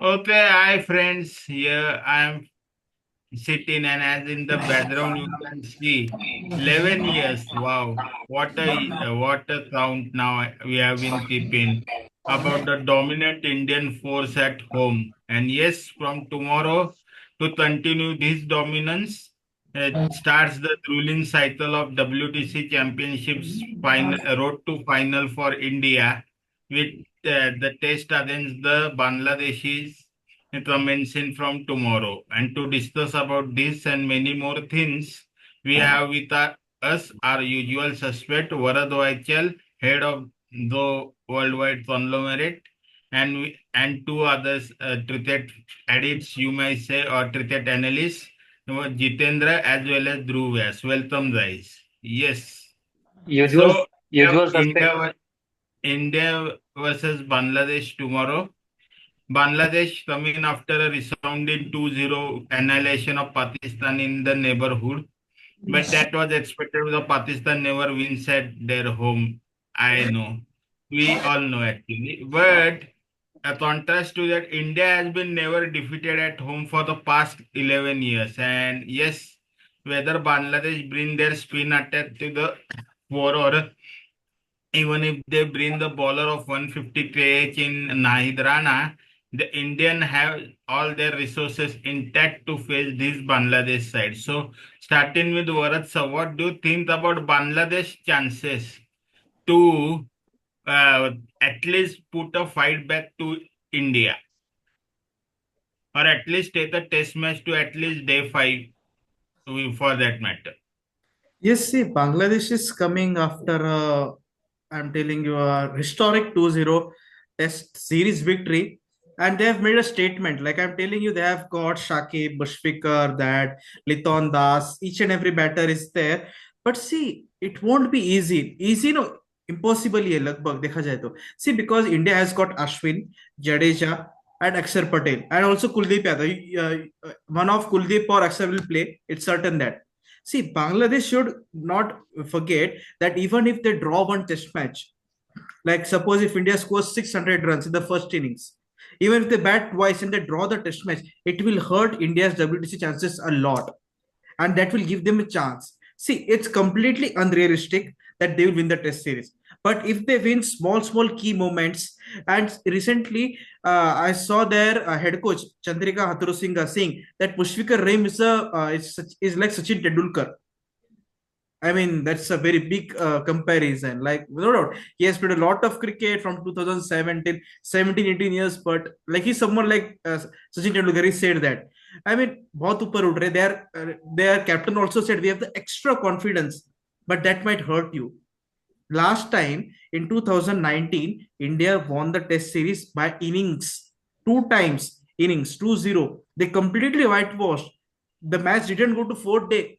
Okay, hi friends. Here I am sitting, and as in the background you can see 11 years. Wow, what a count now we have been keeping about the dominant Indian force at home. And yes, from tomorrow to continue this dominance starts the thrilling cycle of WTC Championships road to final for India with the test against the Bangladeshis commencing from tomorrow. And to discuss about this and many more things, we have with us our usual suspect, Varad Vaichal, head of the worldwide conglomerate, and two others, cricket addicts, you may say, or cricket analysts, Jitendra as well as Dhruv. Vyas. Welcome, guys. Yes. Usual, So, we have usual suspect. India versus Bangladesh tomorrow. Bangladesh coming after a resounding 2-0 annihilation of Pakistan in the neighborhood. But that was expected because Pakistan never wins at their home. I know. We all know actually. But a contrast to that, India has been never defeated at home for the past 11 years. And yes, whether Bangladesh bring their spin attack to the fore or even if they bring the bowler of 150 kh in Nahid Rana, the Indian have all their resources intact to face this Bangladesh side. So, starting with Varat, so what do you think about Bangladesh chances to at least put a fight back to India, or at least take a test match to at least day five, for that matter? Yes, see, Bangladesh is coming after I'm telling you, a historic 2-0 test series victory. And they have made a statement. Like I'm telling you, they have got Shakib, Bushfikar, that Liton Das, each and every batter is there. But see, it won't be easy. Easy, no, impossible. Ye lagbhag dekha jaye to. See, because India has got Ashwin, Jadeja, and Akshar Patel, and also Kuldeep Yadav. One of Kuldeep or Akshar will play. It's certain that. See, Bangladesh should not forget that even if they draw one test match, like suppose if India scores 600 runs in the first innings, even if they bat twice and they draw the test match, it will hurt India's WTC chances a lot, and that will give them a chance. See, it's completely unrealistic that they will win the test series. But if they win small key moments, and recently I saw their head coach Chandrika Hathurusingha saying that Pushpikar Raim is like Sachin Tendulkar. I mean, that's a very big comparison. Like, no doubt, he has played a lot of cricket from 2007 till 17, 18 years. But like he's someone like Sachin Tendulkar, he said that. I mean, बहुत ऊपर उठ रहे. Their captain also said we have the extra confidence, but that might hurt you. Last time in 2019, India won the Test series by innings, two times innings, 2-0. They completely whitewashed. The match didn't go to fourth day.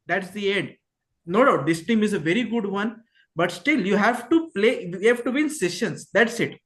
That's the end. No doubt, this team is a very good one, but still, you have to play. You have to win sessions. That's it.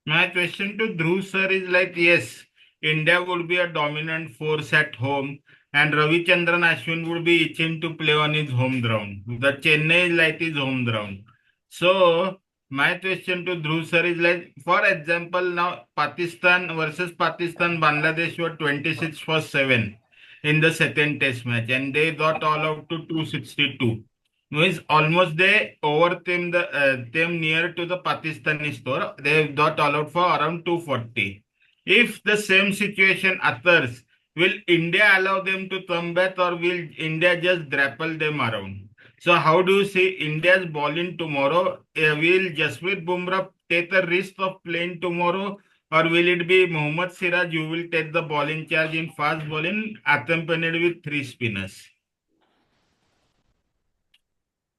My question to Dhruv sir is like, yes, India would be a dominant force at home, and Ravichandran Ashwin would be itching to play on his home ground. The Chennai is like his home ground. So, my question to Dhruv sir is like, for example, now Pakistan versus Pakistan, Bangladesh were 26 for 7 in the second test match, and they got all out to 262 means almost they overcame them near to the Pakistani score. They got allowed for around 240. If the same situation occurs, will India allow them to come back or will India just grapple them around? So how do you see India's bowling tomorrow? Will Jasprit Bumrah take the risk of playing tomorrow, or will it be Mohammad Siraj who will take the bowling charge in fast bowling accompanied with three spinners?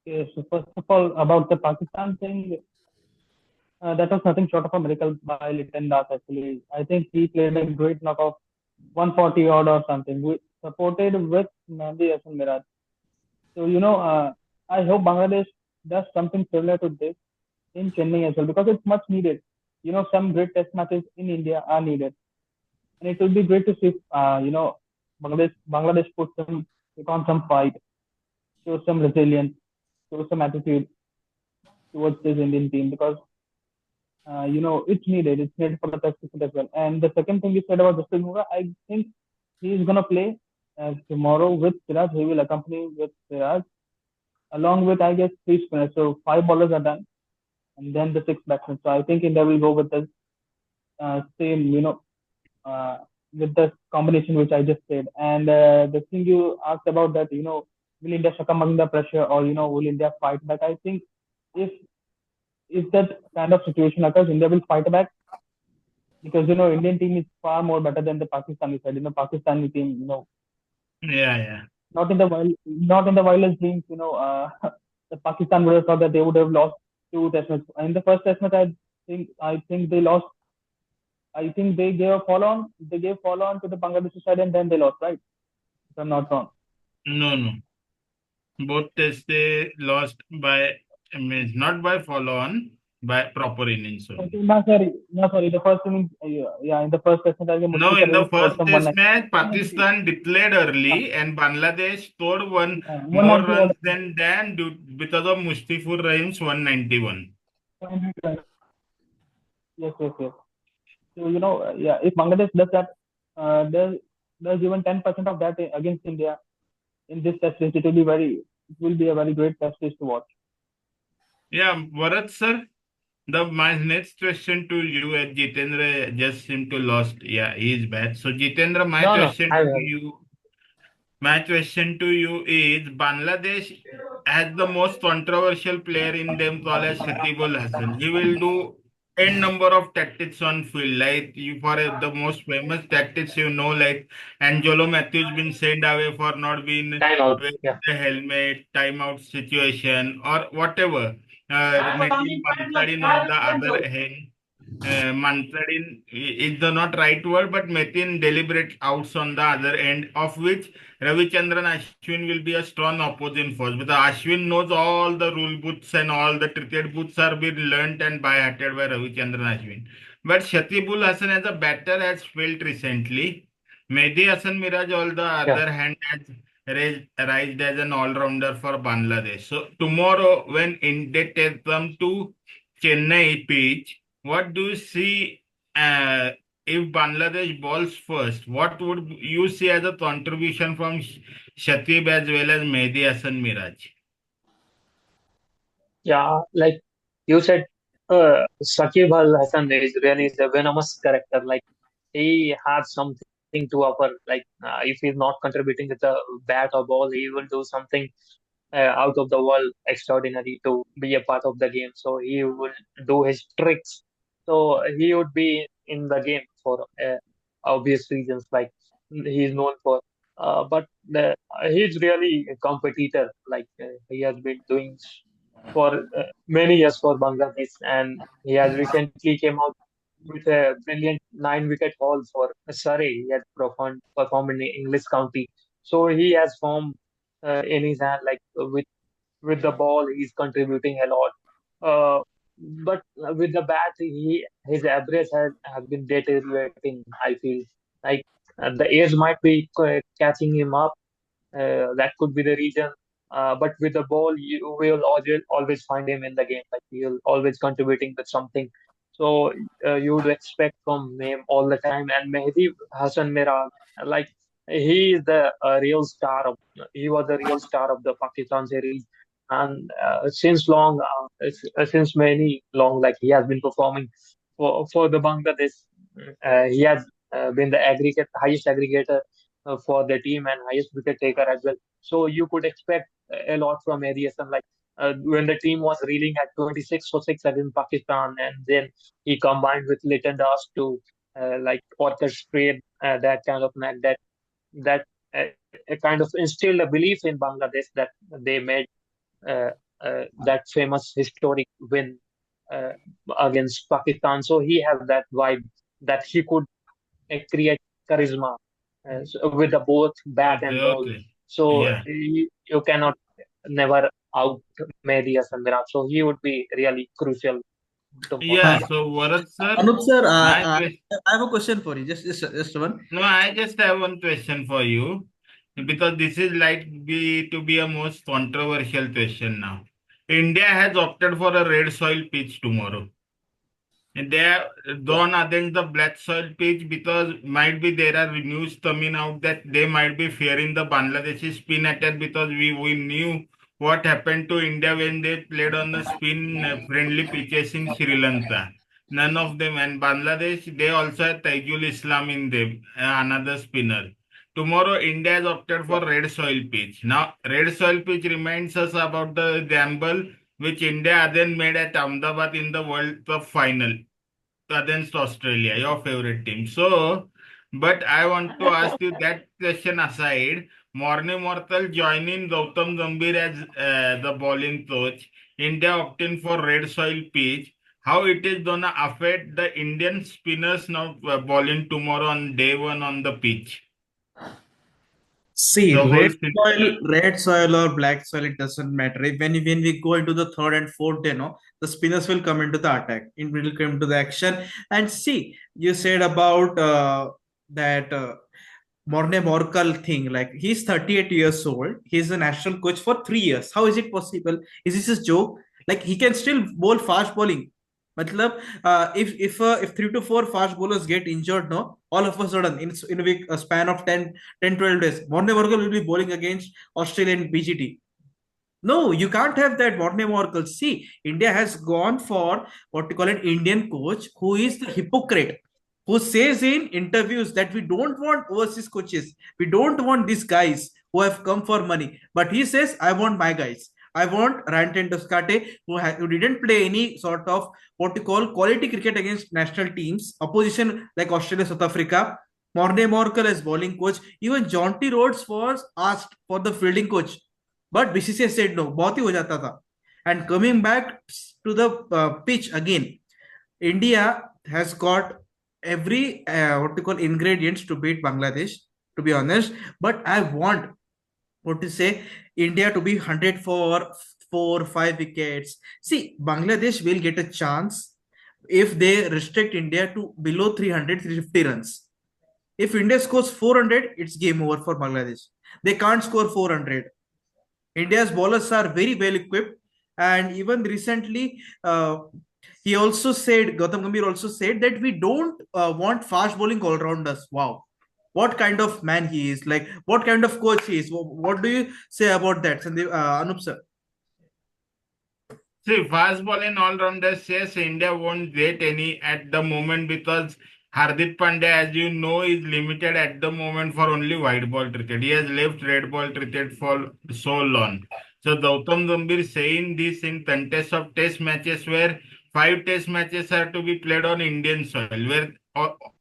Okay, so first of all, about the Pakistan thing, that was nothing short of a miracle by Liton Das actually. I think he played a great knock of 140 odd or something, supported with Mehdi Hasan Miraj. So, I hope Bangladesh does something similar to this in Chennai as well because it's much needed. Some great test matches in India are needed. And it will be great to see, Bangladesh put on some fight, show some resilience, show some attitude. towards this Indian team because it's needed. It's needed for the test cricket as well. And the second thing you said about Jasprit Bumrah, I think he's gonna play tomorrow with Siraj. He will accompany with Siraj along with I guess three spinners. So five bowlers are done, and then the six batsmen. So I think India will go with the same, uh, with the combination which I just said. And the thing you asked about that, will India succumb under pressure or will India fight back? I think if if that kind of situation occurs, India will fight back because Indian team is far more better than the Pakistani side. Pakistani team, Yeah, yeah. not in the wildest dreams, the Pakistan would have thought that they would have lost two test matches. In the first test match, I think they lost. I think they gave a follow on. They gave follow on to the Bangladesh side and then they lost, right? If I'm not wrong. No, no. Both tests they lost by, means not by follow on, by proper innings Okay, only. no, sorry. The first inning, yeah, in the first test match, I think No, Mustafizur in the Rahman scored first some test 190. match, 190, Pakistan declared early and Bangladesh scored one more 190 runs odd. than Dan because of Mustafizur Rahim's 191. Yes, yes, yes. So, yeah, if Bangladesh does that, does even 10% of that against India in this test race, it will be a very great test race to watch. Yeah, Bharat sir, my next question to you, Jitendra just seemed to lost. Yeah, he is bad. So Jitendra, my No, no, question I to will. you My question to you is Bangladesh has the most controversial player in them called as Shatibul Hassan. He will do n number of tactics on field. Like you for the most famous tactics like Angelo Matthews been sent away for not being Time out. wearing Yeah. the helmet, timeout situation or whatever. Metin Panchadin on the other hand. Manfredin is the not right word, but Metin deliberate outs on the other end, of which Ravichandran Ashwin will be a strong opposing force. Because Ashwin knows all the rule books and all the cricket books are being learnt and by hearted by Ravichandran Ashwin. But Shatibul Hassan as a batter has failed recently. Mehdi Hassan Miraj, on the Yeah. other hand, has rised as an all-rounder for Bangladesh. So tomorrow, when India takes them to Chennai pitch, what do you see if Bangladesh balls first? What would you see as a contribution from Shatib as well as Mehdi Hassan Miraj? Yeah, like you said, Shakib Al Hassan is really the venomous character. Like he has something to offer. Like if he's not contributing with a bat or ball, he will do something out of the world extraordinary to be a part of the game. So he will do his tricks. So he would be in the game for obvious reasons, like he's known for. But he's really a competitor. Like he has been doing for many years for Bangladesh, and he has recently came out with a brilliant nine-wicket haul for Surrey. He had performed in English County, so he has formed in his hand like with the ball, he's contributing a lot. Uh, but with the bat, his average has been deteriorating. I feel like the age might be catching him up. That could be the reason. But with the ball, you will always find him in the game. Like he'll always contributing with something. So you would expect from him all the time. And Mehdi Hassan Mirag, like he is the real star of. He was the real star of the Pakistan series, and since many long, like he has been performing for the Bangladesh. He has been the highest aggregator for the team and highest wicket taker as well. So you could expect a lot from Eddie Hassan. Like when the team was reeling at 26 for 6 against Pakistan, and then he combined with Lytton Das to like orchestrate that kind of match that kind of instilled a belief in Bangladesh that they made uh, that famous historic win uh, against Pakistan. So he has that vibe that he could create charisma with the both bat Okay, and ball. okay. So Yeah. you cannot never out Mehdi Hassan Miraj. So he would be really crucial for Yeah, Uh, India. so Bharat sir, Anup sir, my question. I have a question for you. Just one. No, I just have one question for you because this is like to be a most controversial question now. India has opted for a red soil pitch tomorrow. And they have Yeah. gone against the black soil pitch because might be there are news coming out that they might be fearing the Bangladeshi spin attack because we knew what happened to India when they played on the spin friendly pitches in Sri Lanka. None of them, and Bangladesh, they also had Taijul Islam in them, another spinner. Tomorrow, India has opted for Yeah. red soil pitch. Now, red soil pitch reminds us about the gamble which India then made at Ahmedabad in the World Cup final against Australia, your favorite team. So, but I want to ask you that question aside. Morne Mortal joining Gautam Gambhir as the bowling coach. India opting for red soil pitch. How it is gonna affect the Indian spinners now bowling tomorrow on day one on the pitch? See, The whole red soil or black soil, it doesn't matter. When we go into the third and fourth day, no, the spinners will come into the attack. It will come to the action. And see, you said about that Morne Morkal thing. Like he's 38 years old. He's a national coach for 3 years. How is it possible? Is this a joke? Like he can still bowl fast bowling. Matlab, if 3 to 4 fast bowlers get injured, no, all of a sudden in a week a span of 12 days, Morne Morkal will be bowling against Australian BGT. No, you can't have that Morne Morkal. See, India has gone for what you call an Indian coach who is the hypocrite, who says in interviews that we don't want overseas coaches. We don't want these guys who have come for money. But he says, I want my guys. I want Rantan Duskate, who didn't play any sort of what you call quality cricket against national teams, opposition like Australia, South Africa. Morne Morkal as bowling coach. Even Jonty Rhodes was asked for the fielding coach. But BCCI said no, बहुत ही हो जाता था. And coming back to the pitch again, India has got every what you call ingredients to beat Bangladesh. To be honest, but I want what to say India to be 100 for 4 5 wickets. See, Bangladesh will get a chance if they restrict India to below 300 350 runs. If India scores 400, it's game over for Bangladesh. They can't score 400. India's bowlers are very well equipped, and even recently, he also said, Gautam Gambhir also said that we don't want fast bowling all rounders. Wow, what kind of man he is! Like, what kind of coach he is? What do you say about that, Sandeep, Anup sir? See, fast bowling all rounders says India won't get any at the moment because Hardik Pandya, as you know, is limited at the moment for only white ball cricket. He has left red ball cricket for so long. So Gautam Gambhir saying this in contest of test matches where 5 test matches are to be played on Indian soil, where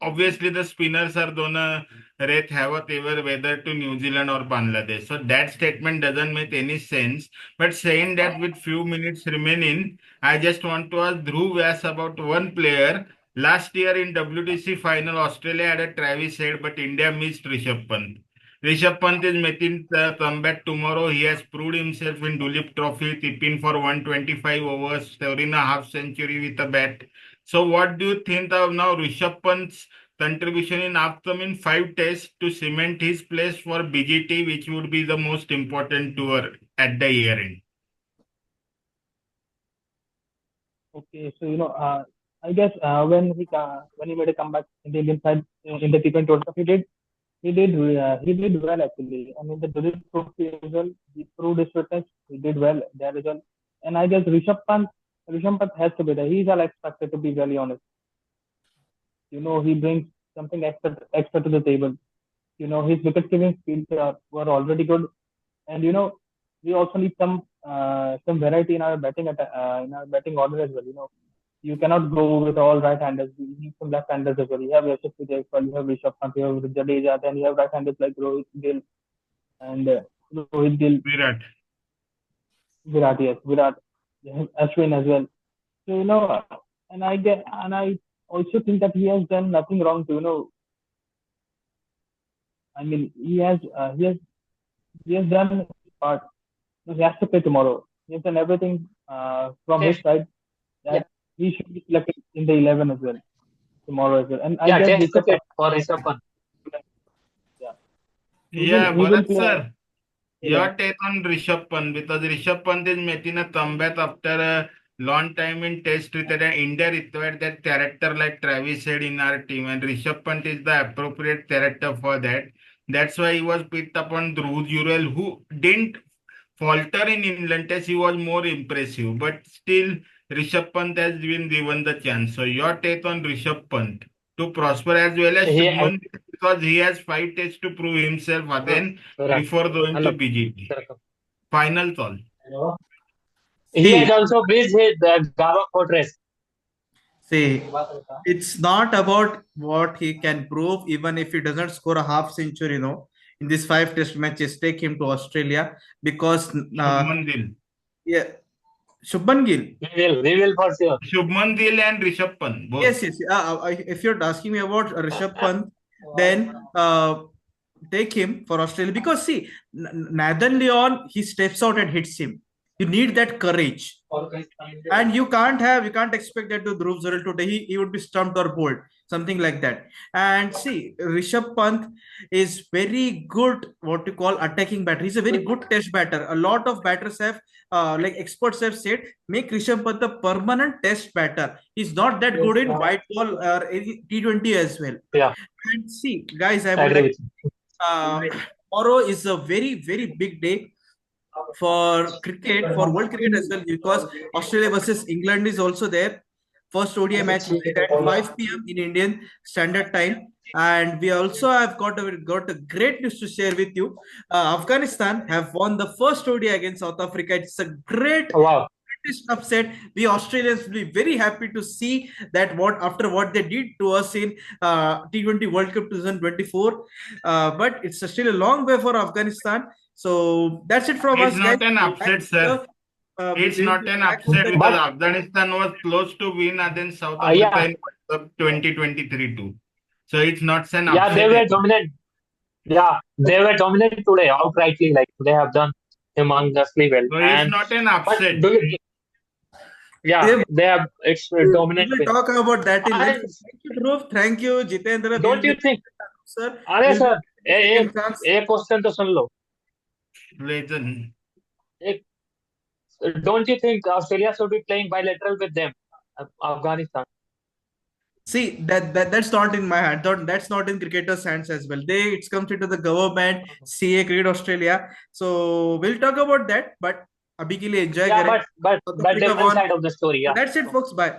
obviously the spinners are gonna wreak havoc ever whether to New Zealand or Bangladesh. So that statement doesn't make any sense. But saying that with few minutes remaining, I just want to ask Dhruv Vyas about one player. Last year in WTC final, Australia had a Travis Head, but India missed Rishabh Pant. Rishabh Pant is making the comeback tomorrow. He has proved himself in Dulip Trophy, tipping for 125 overs, scoring a half century with a bat. So, what do you think of now Rishabh Pant's contribution in upcoming 5 tests to cement his place for BGT, which would be the most important tour at the year end? Okay, so I guess when he made a comeback in the Indian side in the T20 World Cup, he did well actually. I mean, the Dulip Trophy as well, he proved his fitness. He did well there as well. And I guess Rishabh Pant has to be there. He's all expected to be very honest. He brings something extra to the table. His wicket keeping skills were already good, and we also need some variety in our batting order as well. You cannot go with all right-handers. You need some left-handers as well. You have Yashasvi Jaiswal, you have Rishabh Pant, you have Jadeja, then you have right-handers like Rohit Gill and Rohit Gill, Virat. Virat, yes, Virat, you have Ashwin as well. So and I also think that he has done nothing wrong to I mean he has done his part. He has to play tomorrow. He has done everything from his Test. side Yeah. that he should be selected in the 11 as well tomorrow as well. And I Yeah, guess test Rishabh cricket Pant, for Rishabh Pant. yeah, Yeah, he will Bharat play. sir. Your take on Rishabh Pant, because Rishabh Pant is making a comeback after a long time in Test cricket, and India required that character like Travis said in our team, and Rishabh Pant is the appropriate character for that. That's why he was picked up on Dhruv Jurel, who didn't falter in England Test. He was more impressive, but still Rishabh Pant has been given the chance. So your take on Rishabh Pant to prosper as well as He Shubman Gill, because he has 5 tests to prove himself again right. before going to Anup, BGT. correct. Final call. He has See, also breached his Gava fortress. see, it's not about what he can prove, even if he doesn't score a half century, in these 5 test matches, take him to Australia because Shubman Gill. yeah, Shubman Gill. We will for sure. Shubman Gill and Rishabh Pant, both. Yes. If you're asking me about Rishabh Pant, then take him for Australia because see, Nathan Leon, he steps out and hits him. You need that courage, and you can't expect that to Dhruv Jurel today. He would be stumped or bowled, something like that. And see, Rishabh Pant is very good, what you call attacking batter. He's a very good test batter. A lot of batters have, like experts have said, make Rishabh Pant a permanent test batter. He's not that good in white ball or T20 as well. Yeah, And see, guys, I I would agree like with you. tomorrow is a very, very big day for cricket, for world cricket as well, because Australia versus England is also there. First ODI match is at 5 p.m. in Indian Standard Time. And we also have got a great news to share with you. Afghanistan have won the first ODI against South Africa. It's a great Wow. upset. We Australians will be very happy to see that after what they did to us in T20 World Cup 2024. But it's still a long way for Afghanistan. So that's it from It's us, guys. not an upset, sir. It's We'll not be an back with upset the because But Afghanistan was close to win against South Africa yeah, in World Cup 2023 too. So it's not an yeah, they upset. were dominant. Yeah, they were dominant today, outrightly. Like they have done humongously well. So it's And not an but upset. do you? Yeah, they have. It's a we dominant will win. talk about that in next. And Thank you, Dhruv. Thank you, Jitendra. don't you think? Sir. अरे We'll sir, be second chance. एक question तो सुन लो. Legend. एक, don't you think Australia should be playing bilateral with them, Afghanistan? See that's not in my hand. That's not in cricketers' hands as well. It comes into the government, CA Cricket Australia. So we'll talk about that. But abhi ke liye enjoy Yeah, kare. but South but Africa different won. side of the story. Yeah. That's it, folks. Bye.